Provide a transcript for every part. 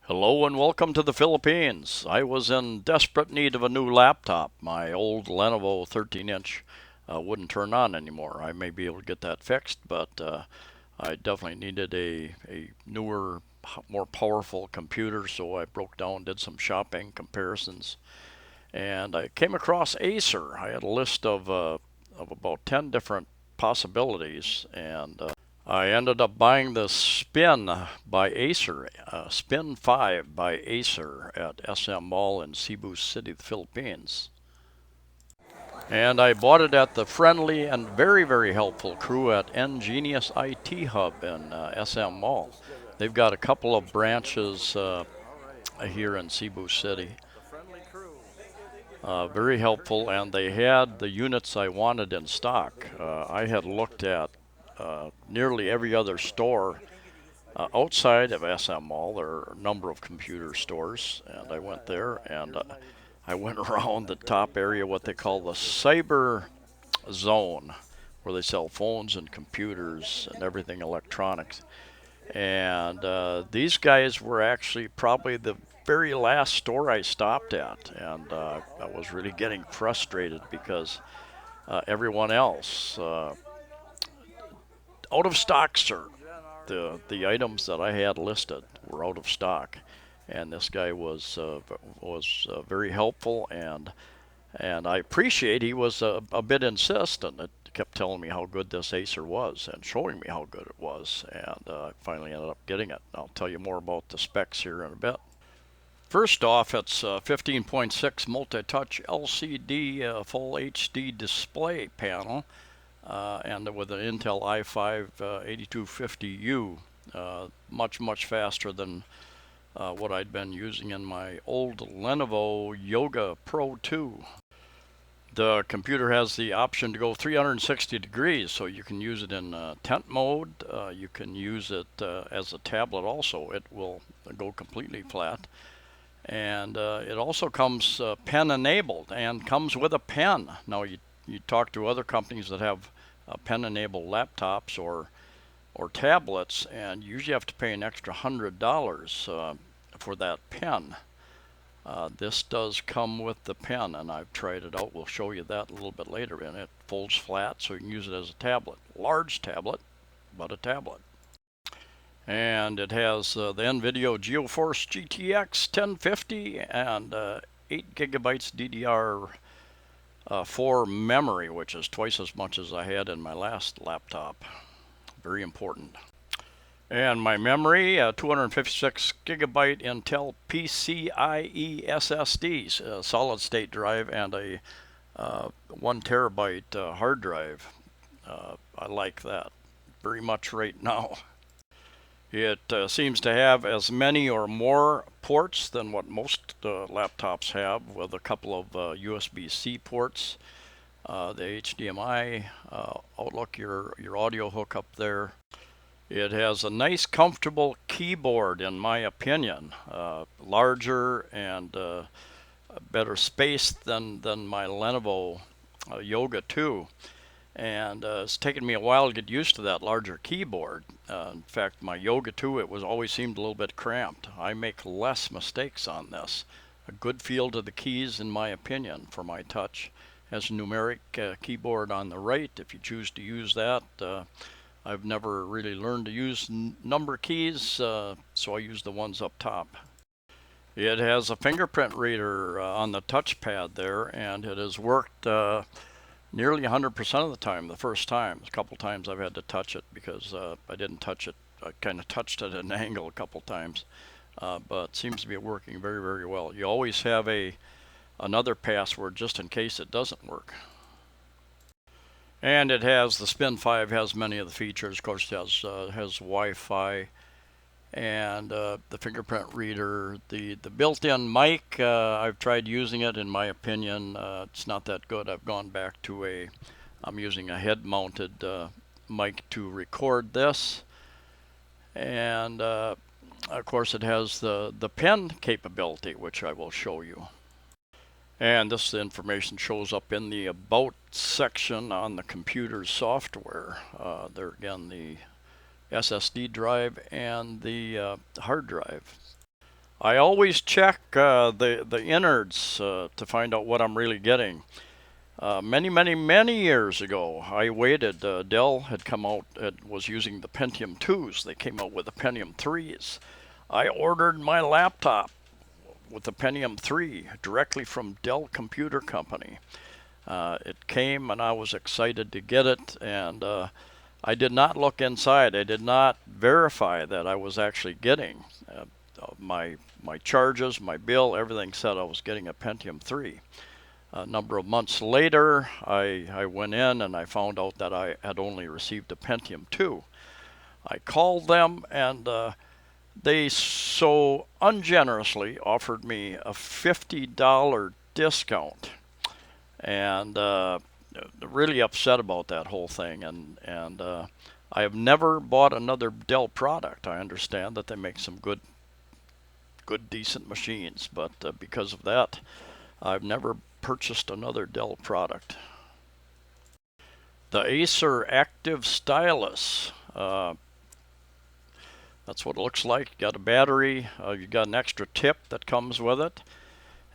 Hello and welcome to the Philippines. I was in desperate need of a new laptop. My old Lenovo 13-inch wouldn't turn on anymore. I may be able to get that fixed, but I definitely needed a newer, more powerful computer, so I broke down, did some shopping comparisons, and I came across Acer. I had a list of about 10 different possibilities, and I ended up buying the Spin by Acer, Spin 5 by Acer at SM Mall in Cebu City, the Philippines. And I bought it at the friendly and very, very helpful crew at NGenius IT Hub in SM Mall. They've got a couple of branches here in Cebu City. Very helpful, and they had the units I wanted in stock. I had looked at nearly every other store outside of SM Mall. There are a number of computer stores, and I went there and I went around the top area, what they call the cyber zone, where they sell phones and computers and everything electronics. And these guys were actually probably the very last store I stopped at, and I was really getting frustrated because everyone else out of stock, sir. The items that I had listed were out of stock, and this guy was very helpful, and I appreciate he was a bit insistent. It kept telling me how good this Acer was and showing me how good it was, and I finally ended up getting it. I'll tell you more about the specs here in a bit. First off, it's a 15.6 multi-touch LCD full HD display panel, and with an Intel i5 8250U, much faster than what I'd been using in my old Lenovo Yoga Pro 2. The computer has the option to go 360 degrees, so you can use it in tent mode. You can use it as a tablet also. It will go completely flat. And it also comes pen enabled and comes with a pen. Now you talk to other companies that have pen enabled laptops or tablets, and you usually have to pay an extra $100 for that pen. This does come with the pen, and I've tried it out. We'll show you that a little bit later. And it folds flat, so you can use it as a tablet. Large tablet, but a tablet. And it has the NVIDIA GeForce GTX 1050 and 8 gigabytes DDR4 memory, which is twice as much as I had in my last laptop. Very important. And my memory, 256 gigabyte Intel PCIe SSDs, solid state drive, and a 1 terabyte hard drive. I like that very much right now. It seems to have as many or more ports than what most laptops have, with a couple of USB-C ports, the HDMI outlook, your audio hookup there. It has a nice, comfortable keyboard, in my opinion, larger and better space than my Lenovo Yoga 2. And it's taken me a while to get used to that larger keyboard. In fact, my Yoga 2, it always seemed a little bit cramped. I make less mistakes on this. A good feel to the keys, in my opinion, for my touch. Has a numeric keyboard on the right if you choose to use that. I've never really learned to use number keys, so I use the ones up top. It has a fingerprint reader on the touchpad there, and it has worked nearly 100% of the time the first time. A couple times I've had to touch it because I didn't touch it. I kind of touched it at an angle a couple times, but it seems to be working very, very well. You always have another password just in case it doesn't work. And it has, the Spin 5 has many of the features. Of course, it has Wi-Fi and the fingerprint reader, the built-in mic. I've tried using it. In my opinion, it's not that good. I've gone back to I'm using a head-mounted mic to record this, and of course it has the pen capability, which I will show you. And this information shows up in the About section on the computer's software. There again, the SSD drive and the hard drive. I always check the innards to find out what I'm really getting. Many years ago, I waited. Dell had come out, was using the Pentium 2s. They came out with the Pentium 3s. I ordered my laptop with the Pentium 3 directly from Dell Computer Company. It came and I was excited to get it, and I did not look inside. I did not verify that I was actually getting my charges, my bill, everything said I was getting a Pentium 3. A number of months later, I went in and I found out that I had only received a Pentium 2. I called them, and they so ungenerously offered me a $50 discount, and really upset about that whole thing. And I have never bought another Dell product. I understand that they make some good, decent machines, but because of that, I've never purchased another Dell product. The Acer Active Stylus. That's what it looks like. You got a battery. You got an extra tip that comes with it,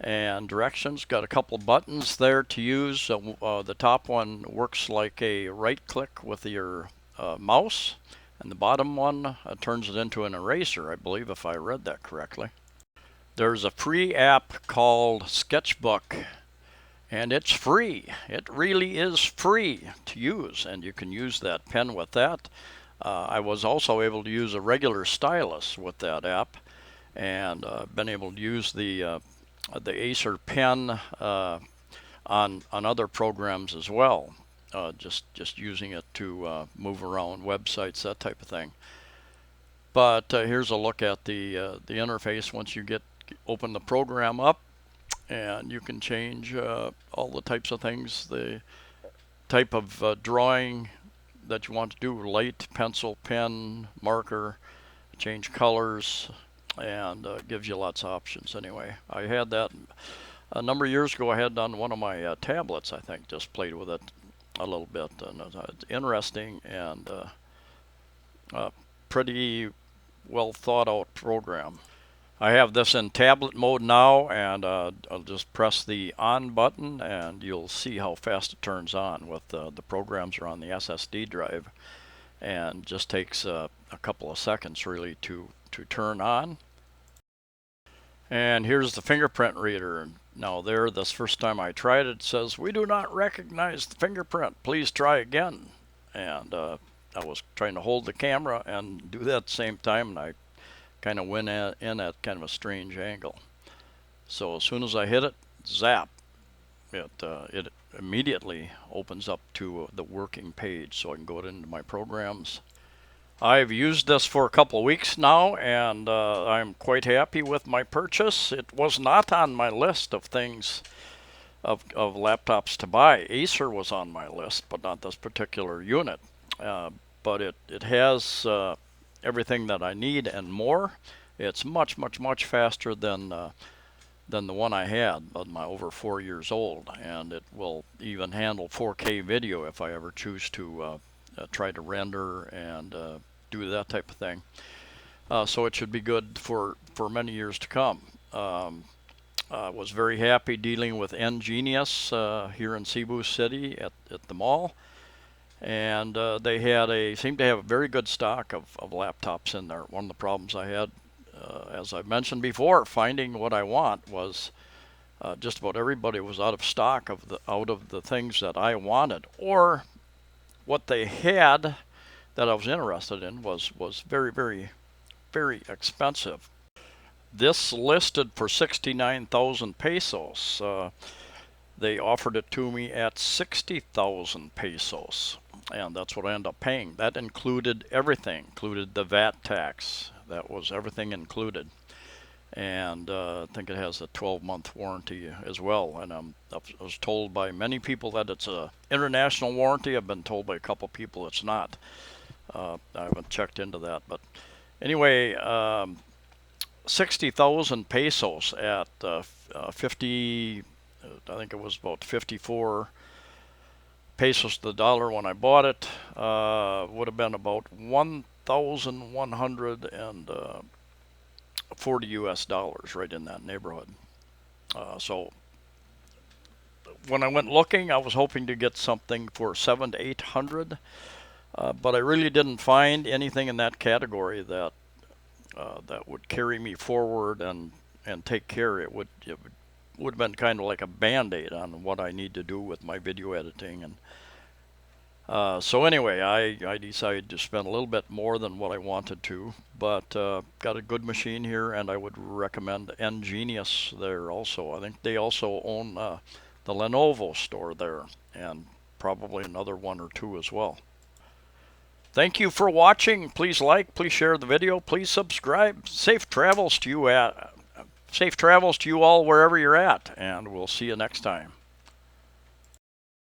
and directions. Got a couple buttons there to use. The top one works like a right click with your mouse, and the bottom one turns it into an eraser, I believe, if I read that correctly. There's a free app called Sketchbook, and it's free. It really is free to use, and you can use that pen with that. I was also able to use a regular stylus with that app, and been able to use the Acer pen on other programs as well. Just using it to move around websites, that type of thing. But here's a look at the interface once you open the program up, and you can change all the types of things, the type of drawing that you want to do, light, pencil, pen, marker, change colors, and gives you lots of options. Anyway, I had that a number of years ago. I had on one of my tablets, I think, just played with it a little bit, and it's interesting and pretty well thought out program. I have this in tablet mode now, and I'll just press the on button and you'll see how fast it turns on. With the programs are on the SSD drive, and just takes a couple of seconds really to turn on. And here's the fingerprint reader. Now this first time I tried it, says, "We do not recognize the fingerprint. Please try again." And I was trying to hold the camera and do that at the same time, and I kind of went in at kind of a strange angle. So as soon as I hit it, zap, it immediately opens up to the working page, so I can go into my programs. I've used this for a couple of weeks now, and I'm quite happy with my purchase. It was not on my list of things of laptops to buy. Acer was on my list, but not this particular unit. But it has everything that I need and more. It's much faster than the one I had, but my over 4 years old, and it will even handle 4K video if I ever choose to try to render and do that type of thing. So it should be good for many years to come. I was very happy dealing with NGenius here in Cebu City at the mall. And they seemed to have a very good stock of laptops in there. One of the problems I had, as I mentioned before, finding what I want was just about everybody was out of stock of the things that I wanted, or what they had that I was interested in was very expensive. This listed for 69,000 pesos. They offered it to me at 60,000 pesos, and that's what I ended up paying. That included everything, included the VAT tax. That was everything included. And I think it has a 12-month warranty as well. And I was told by many people that it's a international warranty. I've been told by a couple people it's not. I haven't checked into that, but anyway, 60,000 pesos at 50. I think it was about 54 pesos to the dollar when I bought it. Would have been about 1,100 and 40 US dollars, right in that neighborhood. So when I went looking, I was hoping to get something for 700 to 800, but I really didn't find anything in that category that that would carry me forward and take care. It would have been kind of like a band-aid on what I need to do with my video editing. And so anyway, I decided to spend a little bit more than what I wanted to, but got a good machine here, and I would recommend NGenius there also. I think they also own the Lenovo store there, and probably another one or two as well. Thank you for watching. Please like, please share the video, please subscribe. Safe travels to you all wherever you're at, and we'll see you next time.